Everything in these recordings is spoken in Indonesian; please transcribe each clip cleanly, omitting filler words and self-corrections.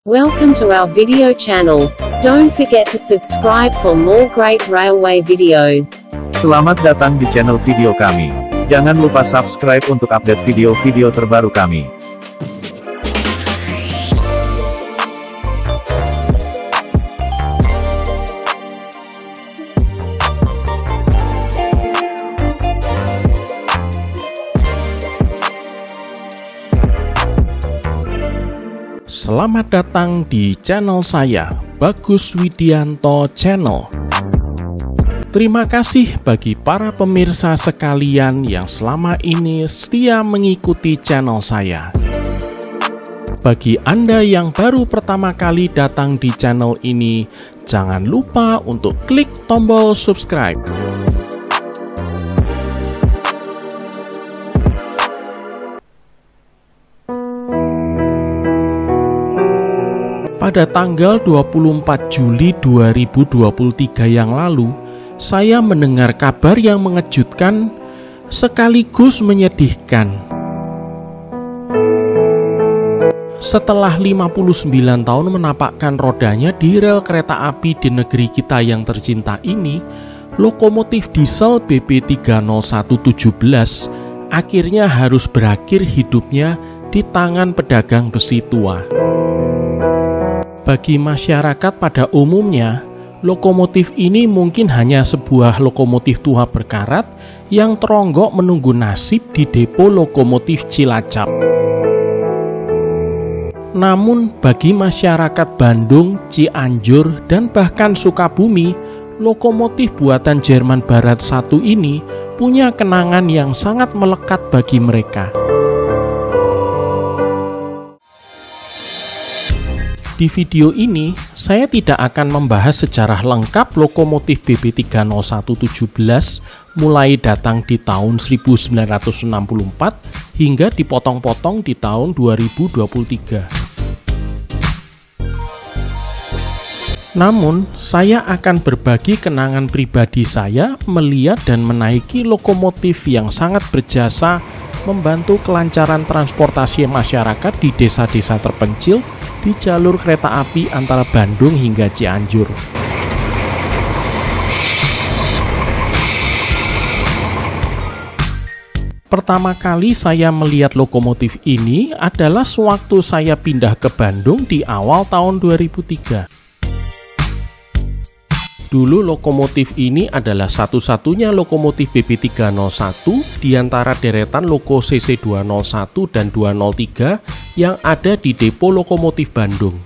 Welcome to our video channel. Don't forget to subscribe for more great railway videos. Selamat datang di channel video kami. Jangan lupa subscribe untuk update video-video terbaru kami. Selamat datang di channel saya, Bagus Widianto Channel. Terima kasih bagi para pemirsa sekalian yang selama ini setia mengikuti channel saya. Bagi Anda yang baru pertama kali datang di channel ini, jangan lupa untuk klik tombol subscribe. Pada tanggal 24 Juli 2023 yang lalu, saya mendengar kabar yang mengejutkan sekaligus menyedihkan. Setelah 59 tahun menapakkan rodanya di rel kereta api di negeri kita yang tercinta ini, lokomotif diesel BP30117 akhirnya harus berakhir hidupnya di tangan pedagang besi tua. Bagi masyarakat pada umumnya, lokomotif ini mungkin hanya sebuah lokomotif tua berkarat yang teronggok menunggu nasib di depo lokomotif Cilacap. Namun bagi masyarakat Bandung, Cianjur, dan bahkan Sukabumi, lokomotif buatan Jerman Barat 1 ini punya kenangan yang sangat melekat bagi mereka. Di video ini, saya tidak akan membahas sejarah lengkap lokomotif BP30117 mulai datang di tahun 1964 hingga dipotong-potong di tahun 2023. Namun, saya akan berbagi kenangan pribadi saya melihat dan menaiki lokomotif yang sangat berjasa membantu kelancaran transportasi masyarakat di desa-desa terpencil di jalur kereta api antara Bandung hingga Cianjur. Pertama kali saya melihat lokomotif ini adalah sewaktu saya pindah ke Bandung di awal tahun 2003. Dulu lokomotif ini adalah satu-satunya lokomotif BP301 di antara deretan loko CC201 dan 203 yang ada di depo lokomotif Bandung.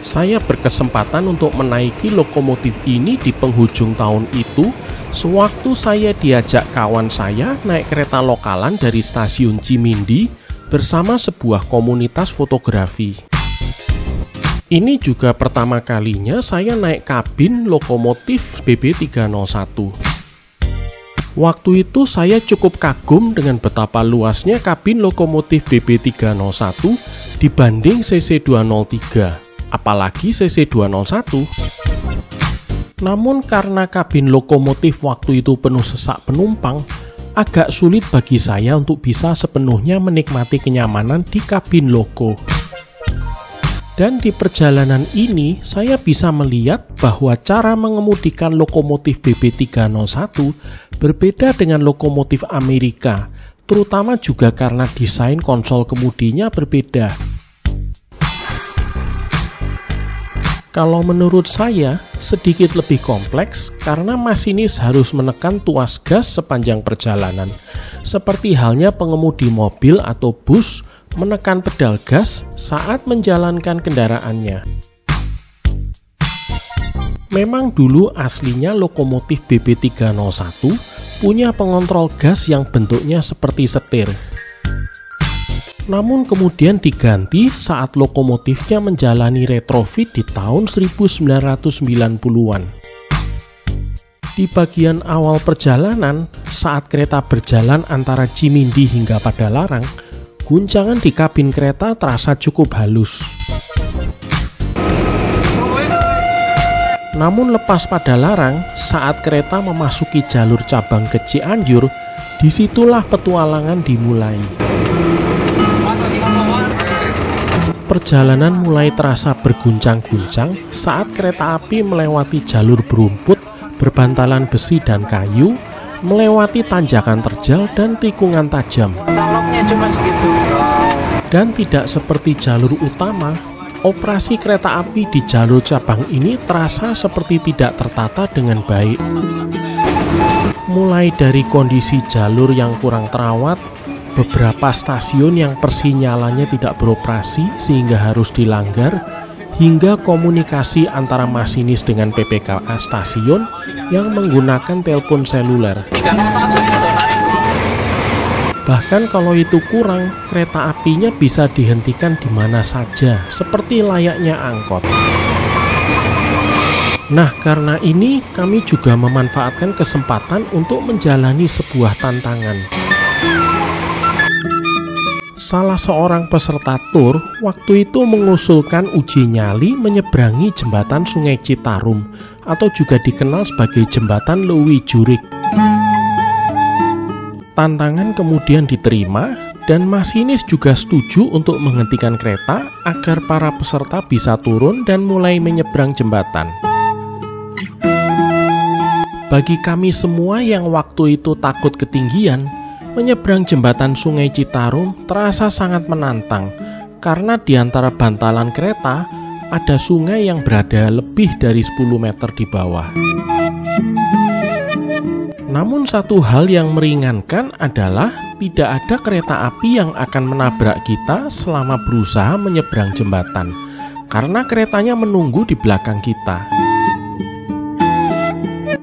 Saya berkesempatan untuk menaiki lokomotif ini di penghujung tahun itu, sewaktu saya diajak kawan saya naik kereta lokalan dari stasiun Cimindi bersama sebuah komunitas fotografi. Ini juga pertama kalinya saya naik kabin lokomotif BP301. Waktu itu saya cukup kagum dengan betapa luasnya kabin lokomotif BP301 dibanding CC203, apalagi CC201. Namun karena kabin lokomotif waktu itu penuh sesak penumpang, agak sulit bagi saya untuk bisa sepenuhnya menikmati kenyamanan di kabin loko. Dan di perjalanan ini, saya bisa melihat bahwa cara mengemudikan lokomotif BP301 berbeda dengan lokomotif Amerika, terutama juga karena desain konsol kemudinya berbeda. Kalau menurut saya, sedikit lebih kompleks karena masinis harus menekan tuas gas sepanjang perjalanan, seperti halnya pengemudi mobil atau bus menekan pedal gas saat menjalankan kendaraannya. Memang dulu aslinya lokomotif BP301 punya pengontrol gas yang bentuknya seperti setir. Namun kemudian diganti saat lokomotifnya menjalani retrofit di tahun 1990-an. Di bagian awal perjalanan, saat kereta berjalan antara Cimindi hingga Padalarang, guncangan di kabin kereta terasa cukup halus. Namun lepas Padalarang, saat kereta memasuki jalur cabang ke Cianjur, disitulah petualangan dimulai. Perjalanan mulai terasa berguncang-guncang saat kereta api melewati jalur berumput, berbantalan besi dan kayu, melewati tanjakan terjal dan tikungan tajam. Dan tidak seperti jalur utama, operasi kereta api di jalur cabang ini terasa seperti tidak tertata dengan baik. Mulai dari kondisi jalur yang kurang terawat, beberapa stasiun yang persinyalannya tidak beroperasi sehingga harus dilanggar, hingga komunikasi antara masinis dengan PPKA stasiun yang menggunakan telepon seluler. Bahkan kalau itu kurang, kereta apinya bisa dihentikan di mana saja, seperti layaknya angkot. Nah, karena ini kami juga memanfaatkan kesempatan untuk menjalani sebuah tantangan. Salah seorang peserta tur waktu itu mengusulkan uji nyali menyeberangi jembatan Sungai Citarum atau juga dikenal sebagai jembatan Lewi Jurik. Tantangan kemudian diterima dan masinis juga setuju untuk menghentikan kereta agar para peserta bisa turun dan mulai menyeberang jembatan. Bagi kami semua yang waktu itu takut ketinggian, menyeberang jembatan Sungai Citarum terasa sangat menantang karena di antara bantalan kereta ada sungai yang berada lebih dari 10 meter di bawah. Namun satu hal yang meringankan adalah tidak ada kereta api yang akan menabrak kita selama berusaha menyeberang jembatan karena keretanya menunggu di belakang kita.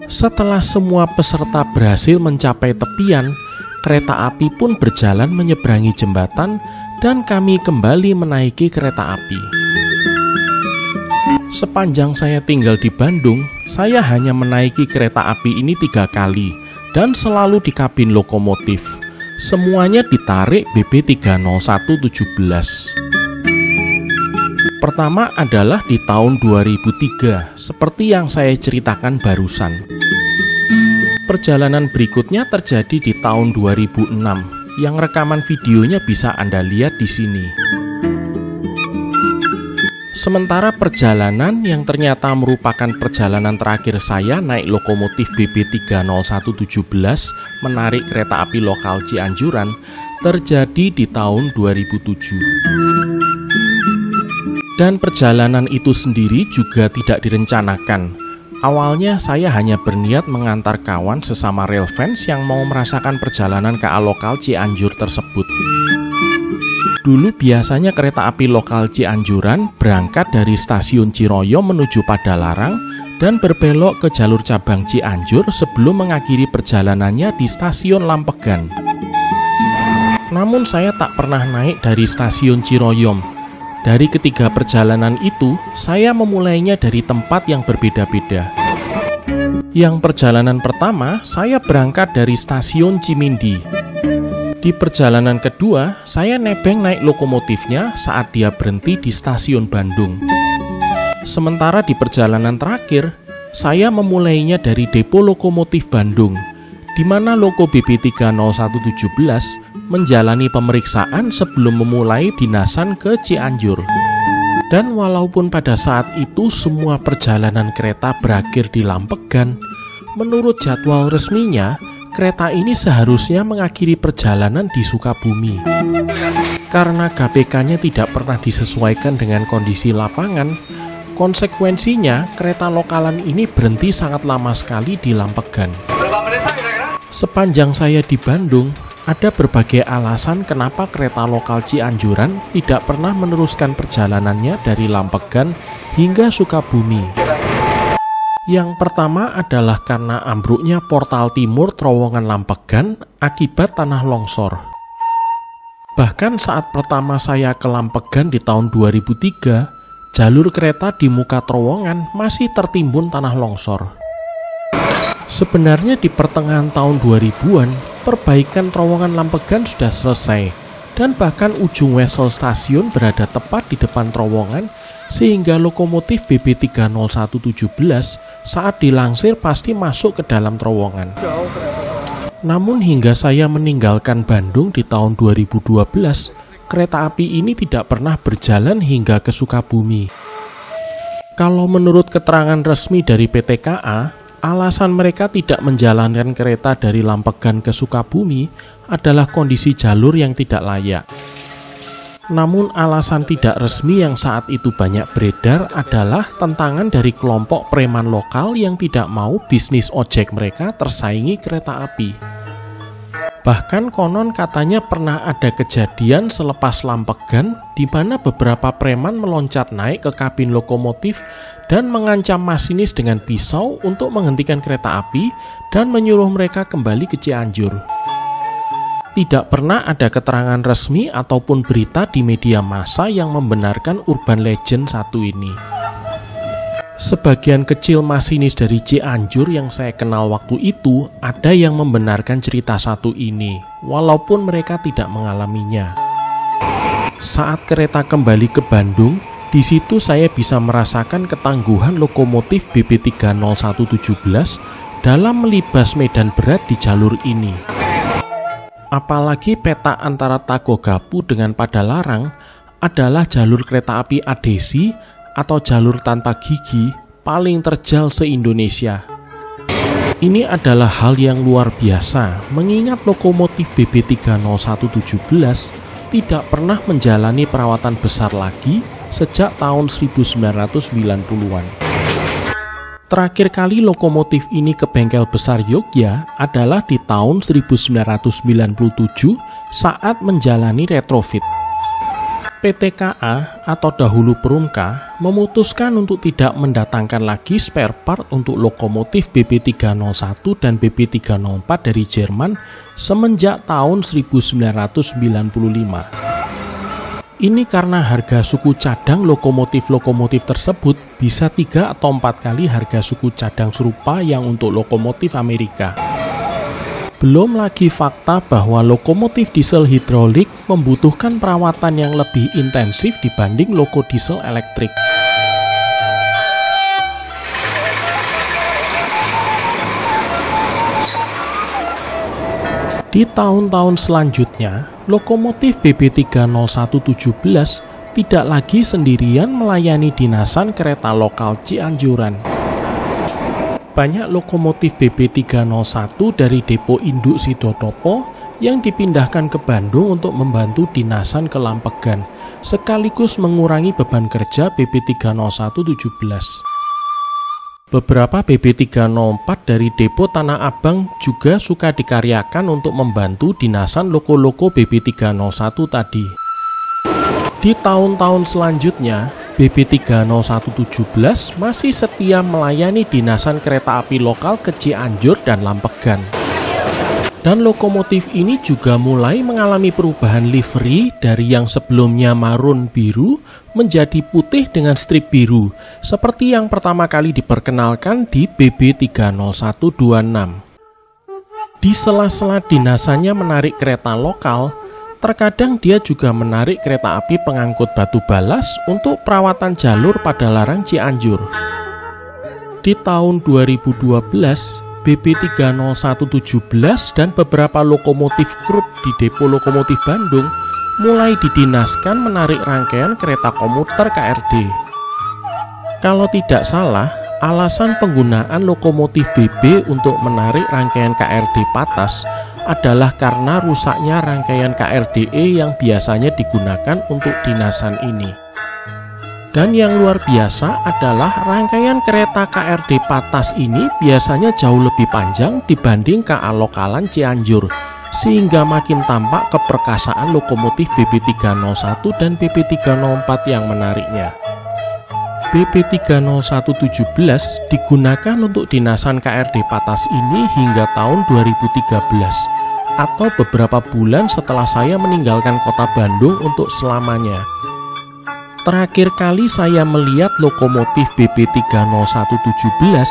Setelah semua peserta berhasil mencapai tepian, kereta api pun berjalan menyeberangi jembatan dan kami kembali menaiki kereta api. Sepanjang saya tinggal di Bandung, saya hanya menaiki kereta api ini 3 kali dan selalu di kabin lokomotif. Semuanya ditarik BB30117. Pertama adalah di tahun 2003, seperti yang saya ceritakan barusan. Perjalanan berikutnya terjadi di tahun 2006, yang rekaman videonya bisa Anda lihat di sini. Sementara perjalanan yang ternyata merupakan perjalanan terakhir saya naik lokomotif BB30117 menarik kereta api lokal Cianjuran terjadi di tahun 2007. Dan perjalanan itu sendiri juga tidak direncanakan. Awalnya saya hanya berniat mengantar kawan sesama rail fans yang mau merasakan perjalanan KA lokal Cianjur tersebut. Dulu biasanya kereta api lokal Cianjuran berangkat dari stasiun Ciroyom menuju Padalarang dan berbelok ke jalur cabang Cianjur sebelum mengakhiri perjalanannya di stasiun Lampegan. Namun saya tak pernah naik dari stasiun Ciroyom. Dari ketiga perjalanan itu, saya memulainya dari tempat yang berbeda-beda. Yang perjalanan pertama, saya berangkat dari stasiun Cimindi. Di perjalanan kedua, saya nebeng naik lokomotifnya saat dia berhenti di stasiun Bandung. Sementara di perjalanan terakhir, saya memulainya dari depo lokomotif Bandung, di mana loko BB30117 menjalani pemeriksaan sebelum memulai dinasan ke Cianjur. Dan walaupun pada saat itu semua perjalanan kereta berakhir di Lampegan, menurut jadwal resminya, kereta ini seharusnya mengakhiri perjalanan di Sukabumi. Karena GPK-nya tidak pernah disesuaikan dengan kondisi lapangan, konsekuensinya kereta lokalan ini berhenti sangat lama sekali di Lampegan. Sepanjang saya di Bandung, ada berbagai alasan kenapa kereta lokal Cianjuran tidak pernah meneruskan perjalanannya dari Lampegan hingga Sukabumi. Yang pertama adalah karena ambruknya portal timur terowongan Lampegan akibat tanah longsor. Bahkan saat pertama saya ke Lampegan di tahun 2003, jalur kereta di muka terowongan masih tertimbun tanah longsor. Sebenarnya di pertengahan tahun 2000-an, perbaikan terowongan Lampegan sudah selesai, dan bahkan ujung wesel stasiun berada tepat di depan terowongan, sehingga lokomotif BB30117 saat dilangsir pasti masuk ke dalam terowongan. Namun hingga saya meninggalkan Bandung di tahun 2012, kereta api ini tidak pernah berjalan hingga ke Sukabumi. Kalau menurut keterangan resmi dari PT KA, alasan mereka tidak menjalankan kereta dari Lampegan ke Sukabumi adalah kondisi jalur yang tidak layak. Namun alasan tidak resmi yang saat itu banyak beredar adalah tentangan dari kelompok preman lokal yang tidak mau bisnis ojek mereka tersaingi kereta api. Bahkan konon katanya pernah ada kejadian selepas Lampegan di mana beberapa preman meloncat naik ke kabin lokomotif dan mengancam masinis dengan pisau untuk menghentikan kereta api dan menyuruh mereka kembali ke Cianjur. Tidak pernah ada keterangan resmi ataupun berita di media massa yang membenarkan urban legend satu ini. Sebagian kecil masinis dari Cianjur yang saya kenal waktu itu ada yang membenarkan cerita satu ini, walaupun mereka tidak mengalaminya. Saat kereta kembali ke Bandung, di situ saya bisa merasakan ketangguhan lokomotif BP30117 dalam melibas medan berat di jalur ini. Apalagi peta antara Tagogapu dengan Padalarang adalah jalur kereta api adhesi atau jalur tanpa gigi paling terjal se-Indonesia. Ini adalah hal yang luar biasa mengingat lokomotif BB30117 tidak pernah menjalani perawatan besar lagi sejak tahun 1990-an. Terakhir kali lokomotif ini ke bengkel besar Yogya adalah di tahun 1997 saat menjalani retrofit. PT KA atau dahulu Perumka memutuskan untuk tidak mendatangkan lagi spare part untuk lokomotif BP301 dan BP304 dari Jerman semenjak tahun 1995. Ini karena harga suku cadang lokomotif-lokomotif tersebut bisa 3 atau 4 kali harga suku cadang serupa yang untuk lokomotif Amerika. Belum lagi fakta bahwa lokomotif diesel hidrolik membutuhkan perawatan yang lebih intensif dibanding loko diesel elektrik. Di tahun-tahun selanjutnya, lokomotif BB30117 tidak lagi sendirian melayani dinasan kereta lokal Cianjuran. Banyak lokomotif BB301 dari depo induk Sidotopo yang dipindahkan ke Bandung untuk membantu dinasan ke Lampegan, sekaligus mengurangi beban kerja BB30117. Beberapa BB304 dari depo Tanah Abang juga suka dikaryakan untuk membantu dinasan loko-loko BB301 tadi. Di tahun-tahun selanjutnya, BB30117 masih setia melayani dinasan kereta api lokal ke Cianjur dan Lampegan. Dan lokomotif ini juga mulai mengalami perubahan livery dari yang sebelumnya marun biru menjadi putih dengan strip biru, seperti yang pertama kali diperkenalkan di BB30126. Di sela-sela dinasannya menarik kereta lokal, terkadang dia juga menarik kereta api pengangkut batu balas untuk perawatan jalur Padalarang Cianjur. Di tahun 2012, BB30117 dan beberapa lokomotif Krupp di depo lokomotif Bandung mulai didinaskan menarik rangkaian kereta komuter KRD. Kalau tidak salah, alasan penggunaan lokomotif BB untuk menarik rangkaian KRD Patas adalah karena rusaknya rangkaian KRDE yang biasanya digunakan untuk dinasan ini. Dan yang luar biasa adalah rangkaian kereta KRD Patas ini biasanya jauh lebih panjang dibanding KA lokalan Cianjur, sehingga makin tampak keperkasaan lokomotif BB301 dan BB304 yang menariknya. BB30117 digunakan untuk dinasan KRD Patas ini hingga tahun 2013, atau beberapa bulan setelah saya meninggalkan kota Bandung untuk selamanya. Terakhir kali saya melihat lokomotif BB30117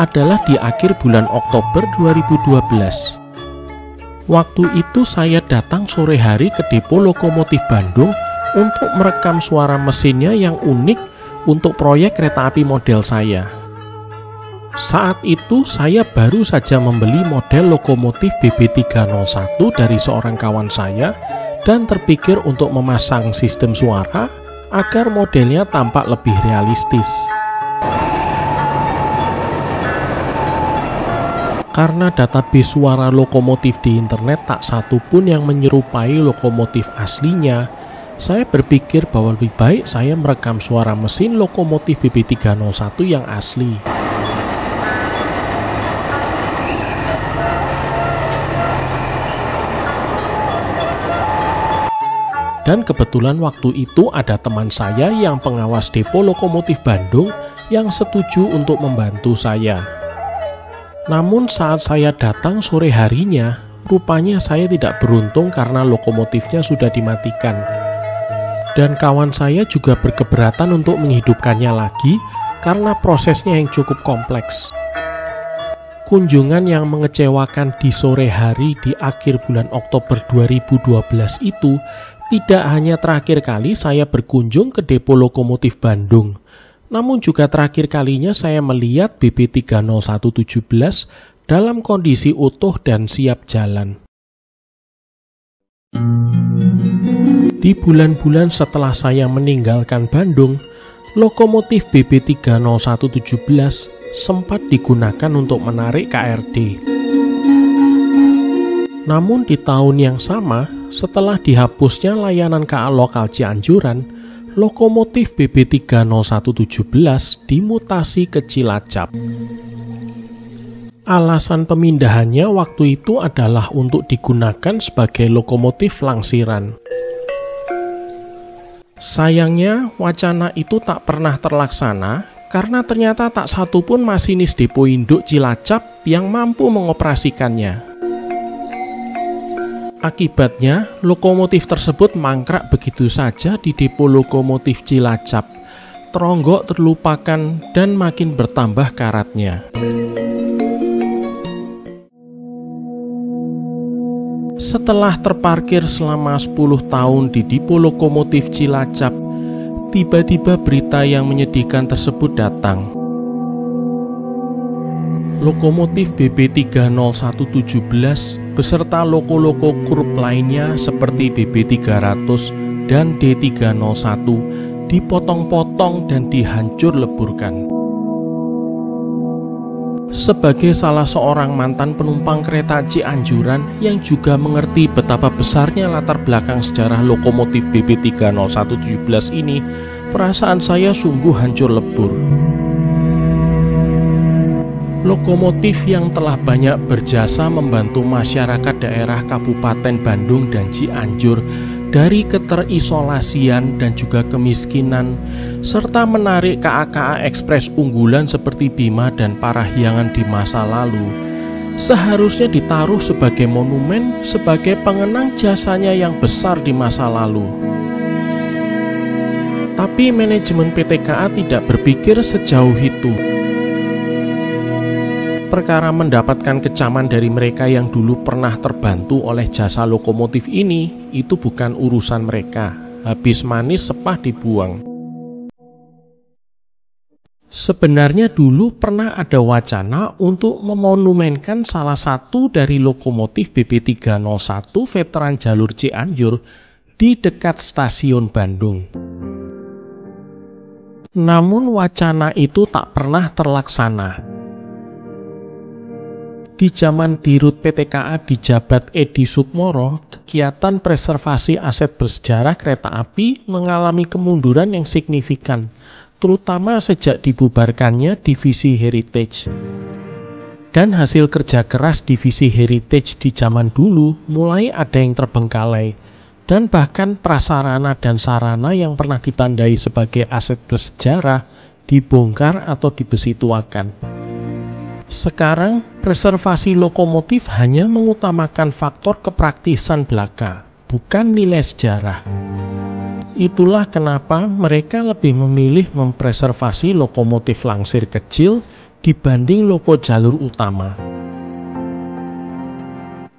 adalah di akhir bulan Oktober 2012. Waktu itu saya datang sore hari ke depo lokomotif Bandung untuk merekam suara mesinnya yang unik untuk proyek kereta api model saya. Saat itu saya baru saja membeli model lokomotif BB301 dari seorang kawan saya dan terpikir untuk memasang sistem suara agar modelnya tampak lebih realistis. Karena database suara lokomotif di internet tak satu pun yang menyerupai lokomotif aslinya, saya berpikir bahwa lebih baik saya merekam suara mesin lokomotif BB301 yang asli. Dan kebetulan waktu itu ada teman saya yang pengawas depo lokomotif Bandung yang setuju untuk membantu saya. Namun saat saya datang sore harinya, rupanya saya tidak beruntung karena lokomotifnya sudah dimatikan. Dan kawan saya juga berkeberatan untuk menghidupkannya lagi karena prosesnya yang cukup kompleks. Kunjungan yang mengecewakan di sore hari di akhir bulan Oktober 2012 itu tidak hanya terakhir kali saya berkunjung ke depo lokomotif Bandung, namun juga terakhir kalinya saya melihat BB30117 dalam kondisi utuh dan siap jalan. Di bulan-bulan setelah saya meninggalkan Bandung, lokomotif BB30117 sempat digunakan untuk menarik KRD. Namun di tahun yang sama, setelah dihapusnya layanan KA lokal Cianjuran, lokomotif BB30117 dimutasi ke Cilacap. Alasan pemindahannya waktu itu adalah untuk digunakan sebagai lokomotif langsiran. Sayangnya, wacana itu tak pernah terlaksana karena ternyata tak satu pun masinis depo induk Cilacap yang mampu mengoperasikannya. Akibatnya, lokomotif tersebut mangkrak begitu saja di depo lokomotif Cilacap, teronggok terlupakan dan makin bertambah karatnya. Setelah terparkir selama 10 tahun di depo lokomotif Cilacap, tiba-tiba berita yang menyedihkan tersebut datang. Lokomotif BB30117 beserta loko-loko Krupp lainnya seperti BB300 dan D301 dipotong-potong dan dihancur leburkan. Sebagai salah seorang mantan penumpang kereta Cianjuran yang juga mengerti betapa besarnya latar belakang sejarah lokomotif BB30117 ini, perasaan saya sungguh hancur lebur. Lokomotif yang telah banyak berjasa membantu masyarakat daerah Kabupaten Bandung dan Cianjur dari keterisolasian dan juga kemiskinan, serta menarik KA-KA ekspres unggulan seperti Bima dan Parahyangan di masa lalu, seharusnya ditaruh sebagai monumen sebagai pengenang jasanya yang besar di masa lalu. Tapi manajemen PT KA tidak berpikir sejauh itu. Perkara mendapatkan kecaman dari mereka yang dulu pernah terbantu oleh jasa lokomotif ini, itu bukan urusan mereka. Habis manis sepah dibuang. Sebenarnya dulu pernah ada wacana untuk memonumenkan salah satu dari lokomotif BB301 veteran jalur Cianjur di dekat stasiun Bandung. Namun wacana itu tak pernah terlaksana. Di zaman Dirut PT KA dijabat Edi Sukmoro, kegiatan preservasi aset bersejarah kereta api mengalami kemunduran yang signifikan, terutama sejak dibubarkannya divisi Heritage. Dan hasil kerja keras divisi Heritage di zaman dulu mulai ada yang terbengkalai, dan bahkan prasarana dan sarana yang pernah ditandai sebagai aset bersejarah dibongkar atau dibesituakan. Sekarang, preservasi lokomotif hanya mengutamakan faktor kepraktisan belaka, bukan nilai sejarah. Itulah kenapa mereka lebih memilih mempreservasi lokomotif langsir kecil dibanding loko jalur utama.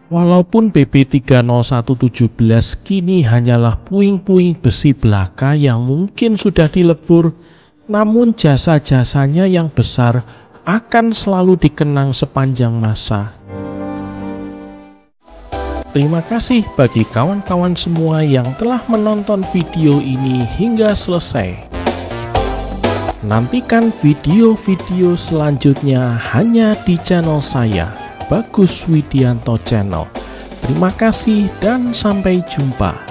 Walaupun BB30117 kini hanyalah puing-puing besi belaka yang mungkin sudah dilebur, namun jasa-jasanya yang besar akan selalu dikenang sepanjang masa. Terima kasih bagi kawan-kawan semua yang telah menonton video ini hingga selesai. Nantikan video-video selanjutnya hanya di channel saya, Bagus Widianto Channel. Terima kasih dan sampai jumpa.